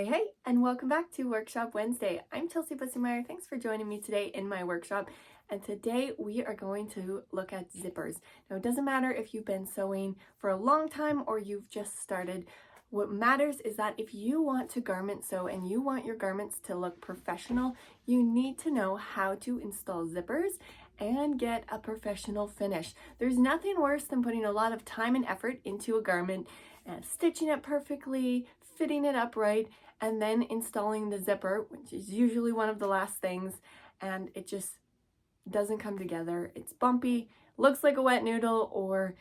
Hey, and welcome back to Workshop Wednesday. I'm Chelsea Bussemeyer. Thanks for joining me today in my workshop. And today we are going to look at zippers. Now, it doesn't matter if you've been sewing for a long time or you've just started. What matters is that if you want to garment sew and you want your garments to look professional, you need to know how to install zippers and get a professional finish. There's nothing worse than putting a lot of time and effort into a garment and stitching it perfectly, fitting it up right, and then installing the zipper, which is usually one of the last things, and it just doesn't come together. It's bumpy, looks like a wet noodle, or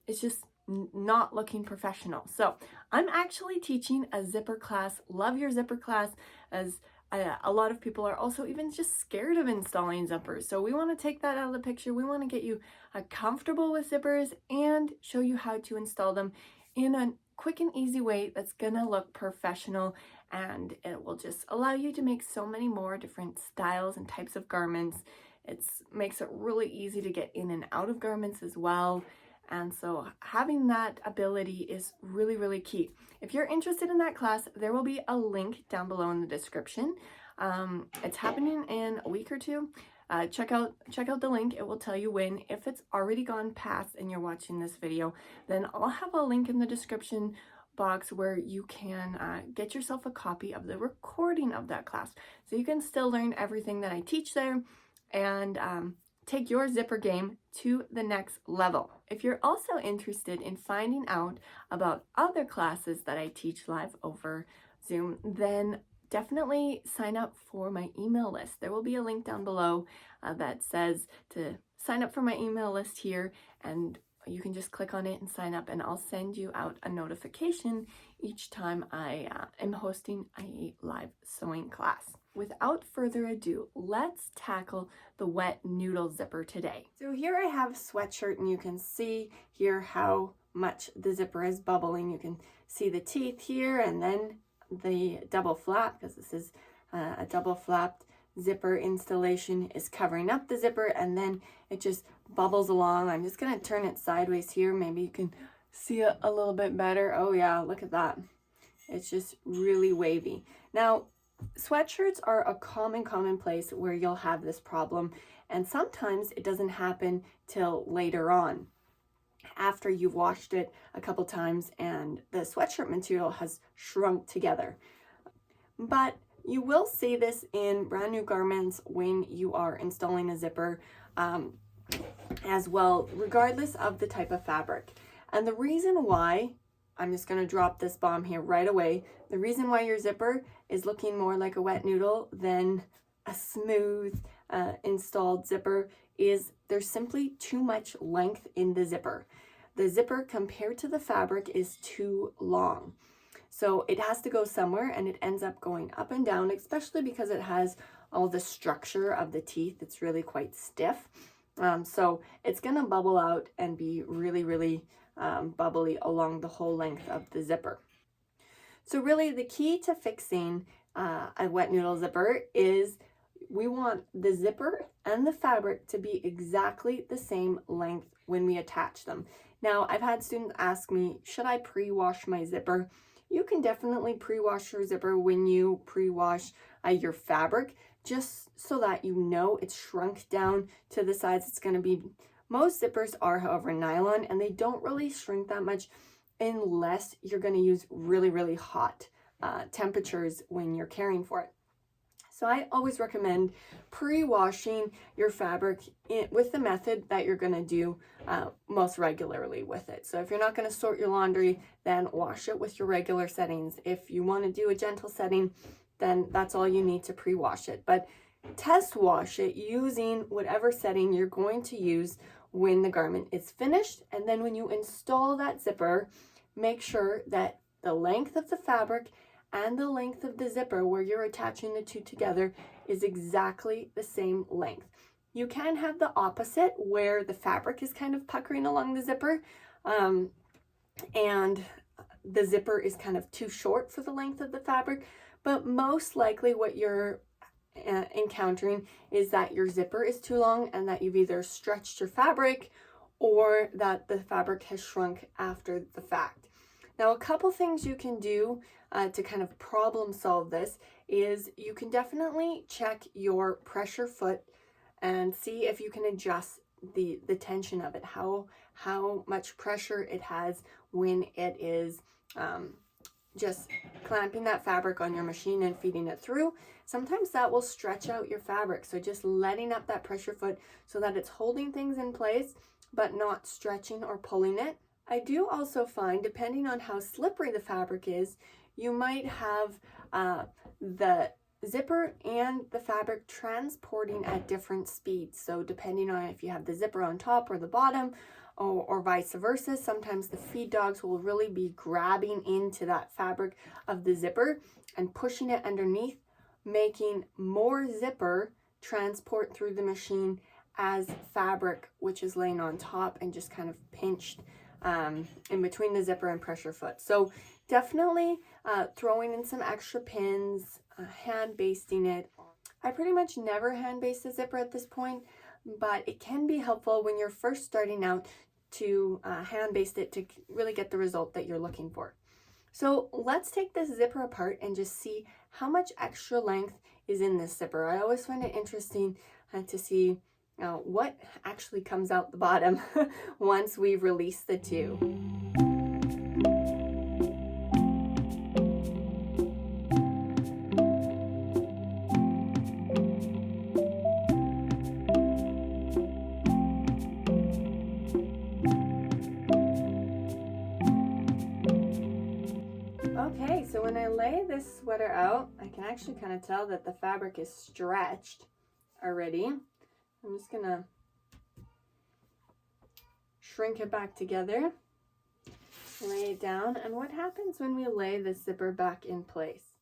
it's just not looking professional. So I'm actually teaching a zipper class. Love your zipper class, as a lot of people are also even just scared of installing zippers. So we want to take that out of the picture. We want to get you comfortable with zippers and show you how to install them in a quick and easy way that's gonna look professional, and it will just allow you to make so many more different styles and types of garments. It makes it really easy to get in and out of garments as well. And so having that ability is really, really key. If you're interested in that class, there will be a link down below in the description. It's happening in a week or two. Check out the link. It will tell you when. If it's already gone past and you're watching this video, then I'll have a link in the description box where you can get yourself a copy of the recording of that class, so you can still learn everything that I teach there and take your zipper game to the next level. If you're also interested in finding out about other classes that I teach live over Zoom, then definitely sign up for my email list. There will be a link down below that says to sign up for my email list here, and you can just click on it and sign up, and I'll send you out a notification each time I am hosting a live sewing class. Without further ado, let's tackle the wet noodle zipper today. So here I have a sweatshirt, and you can see here how much the zipper is bubbling. You can see the teeth here, and then the double flap, because this is a double flapped zipper installation, is covering up the zipper, and then it just bubbles along. I'm just going to turn it sideways here. Maybe you can see it a little bit better. Oh yeah, look at that. It's just really wavy. Now, sweatshirts are a common place where you'll have this problem, and sometimes it doesn't happen till later on, after you've washed it a couple times and the sweatshirt material has shrunk together. But you will see this in brand new garments when you are installing a zipper as well, regardless of the type of fabric. And the reason why, I'm just going to drop this bomb here right away, the reason why your zipper is looking more like a wet noodle than a smooth installed zipper is there's simply too much length in the zipper. The zipper compared to the fabric is too long. So it has to go somewhere, and it ends up going up and down, especially because it has all the structure of the teeth. It's really quite stiff. So it's going to bubble out and be really bubbly along the whole length of the zipper. So really the key to fixing a wet noodle zipper is we want the zipper and the fabric to be exactly the same length when we attach them. Now, I've had students ask me, should I pre-wash my zipper? You can definitely pre-wash your zipper when you pre-wash your fabric, just so that you know it's shrunk down to the size it's going to be. Most zippers are, however, nylon, and they don't really shrink that much unless you're going to use really hot temperatures when you're caring for it. So I always recommend pre-washing your fabric with the method that you're going to do most regularly with it. So if you're not going to sort your laundry, then wash it with your regular settings. If you want to do a gentle setting, then that's all you need to pre-wash it. But test wash it using whatever setting you're going to use when the garment is finished. And then when you install that zipper, make sure that the length of the fabric and the length of the zipper where you're attaching the two together is exactly the same length. You can have the opposite, where the fabric is kind of puckering along the zipper and the zipper is kind of too short for the length of the fabric, but most likely what you're encountering is that your zipper is too long and that you've either stretched your fabric or that the fabric has shrunk after the fact. Now, a couple things you can do to kind of problem solve this is you can definitely check your pressure foot and see if you can adjust the tension of it, how much pressure it has when it is just clamping that fabric on your machine and feeding it through. Sometimes that will stretch out your fabric, so just letting up that pressure foot so that it's holding things in place but not stretching or pulling it. I do also find, depending on how slippery the fabric is, you might have the zipper and the fabric transporting at different speeds. So depending on if you have the zipper on top or the bottom, or vice versa, sometimes the feed dogs will really be grabbing into that fabric of the zipper and pushing it underneath, making more zipper transport through the machine as fabric, which is laying on top and just kind of pinched in between the zipper and pressure foot. So definitely throwing in some extra pins, hand basting it. I pretty much never hand baste the zipper at this point, but it can be helpful when you're first starting out to hand baste it to really get the result that you're looking for. So let's take this zipper apart and just see how much extra length is in this zipper. I always find it interesting to see what actually comes out the bottom once we've released the two. Okay, so when I lay this sweater out, I can actually kind of tell that the fabric is stretched already. I'm just gonna shrink it back together, lay it down, and what happens when we lay the zipper back in place?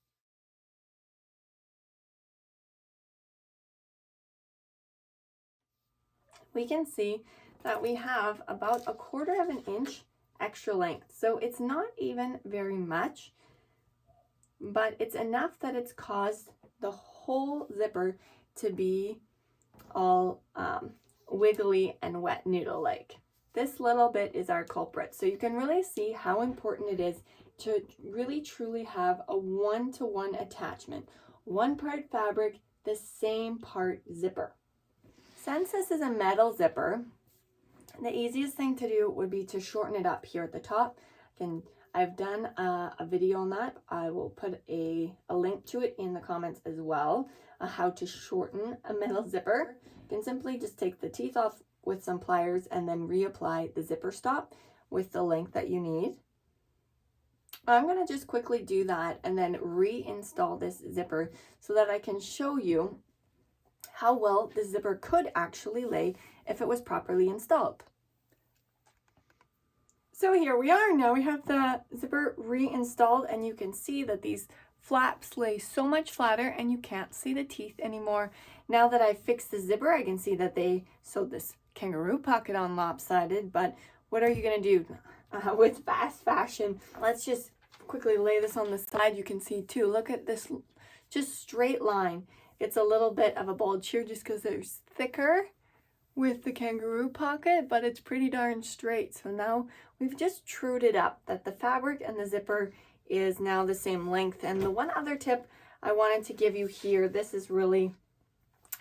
We can see that we have about 1/4 of an inch extra length. So it's not even very much, but it's enough that it's caused the whole zipper to be all wiggly and wet noodle-like. This little bit is our culprit. So you can really see how important it is to really truly have a 1-to-1 attachment. 1 part fabric, the same part zipper. Since this is a metal zipper, the easiest thing to do would be to shorten it up here at the top. I've done a video on that. I will put a link to it in the comments as well, how to shorten a metal zipper. You can simply just take the teeth off with some pliers and then reapply the zipper stop with the length that you need. I'm going to just quickly do that and then reinstall this zipper so that I can show you how well the zipper could actually lay if it was properly installed. So here we are. Now we have the zipper reinstalled, and you can see that these flaps lay so much flatter and you can't see the teeth anymore. Now that I've fixed the zipper, I can see that they sewed this kangaroo pocket on lopsided, but what are you going to do with fast fashion? Let's just quickly lay this on the side. You can see too, look at this just straight line. It's a little bit of a bulge here just because there's thicker with the kangaroo pocket, but it's pretty darn straight. So now we've just trued it up that the fabric and the zipper is now the same length. And the one other tip I wanted to give you here, this is really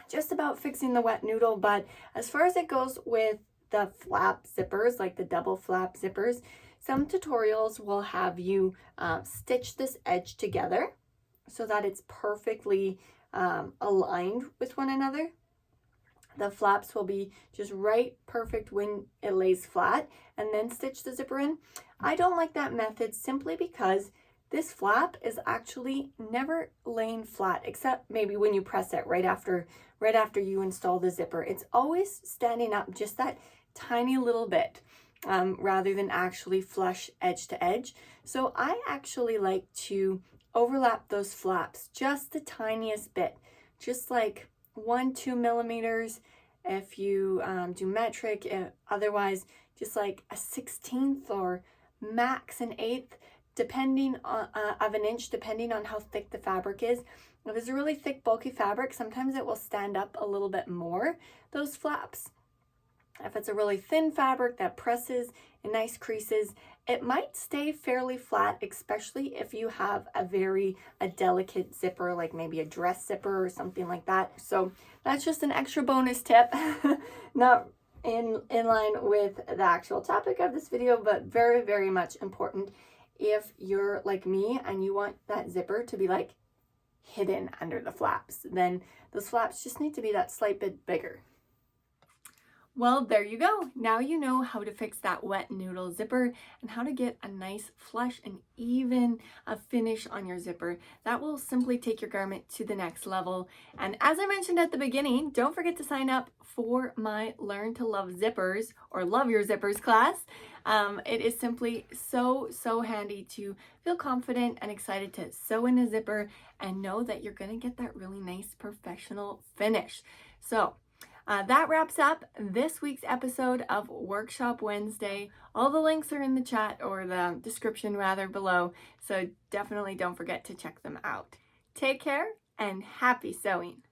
just about fixing the wet noodle, but as far as it goes with the flap zippers, like the double flap zippers, some tutorials will have you stitch this edge together so that it's perfectly aligned with one another. The flaps will be just right perfect when it lays flat, and then stitch the zipper in. I don't like that method simply because this flap is actually never laying flat, except maybe when you press it right after you install the zipper. It's always standing up just that tiny little bit rather than actually flush edge to edge. So I actually like to overlap those flaps just the tiniest bit, just like 1-2 millimeters if you do metric, otherwise just like a 1/16 or max an 1/8 depending on of an inch, depending on how thick the fabric is. If it's a really thick bulky fabric, sometimes it will stand up a little bit more, those flaps. If it's a really thin fabric that presses in nice creases, it might stay fairly flat, especially if you have a delicate zipper, like maybe a dress zipper or something like that. So that's just an extra bonus tip, not in line with the actual topic of this video, but very, very much important if you're like me and you want that zipper to be like hidden under the flaps. Then those flaps just need to be that slight bit bigger. Well, there you go. Now you know how to fix that wet noodle zipper and how to get a nice flush and even finish on your zipper. That will simply take your garment to the next level. And as I mentioned at the beginning, don't forget to sign up for my Learn to Love Zippers or Love Your Zippers class. It is simply so handy to feel confident and excited to sew in a zipper and know that you're going to get that really nice professional finish. So that wraps up this week's episode of Workshop Wednesday. All the links are in the chat, or the description rather, below, so definitely don't forget to check them out. Take care and happy sewing!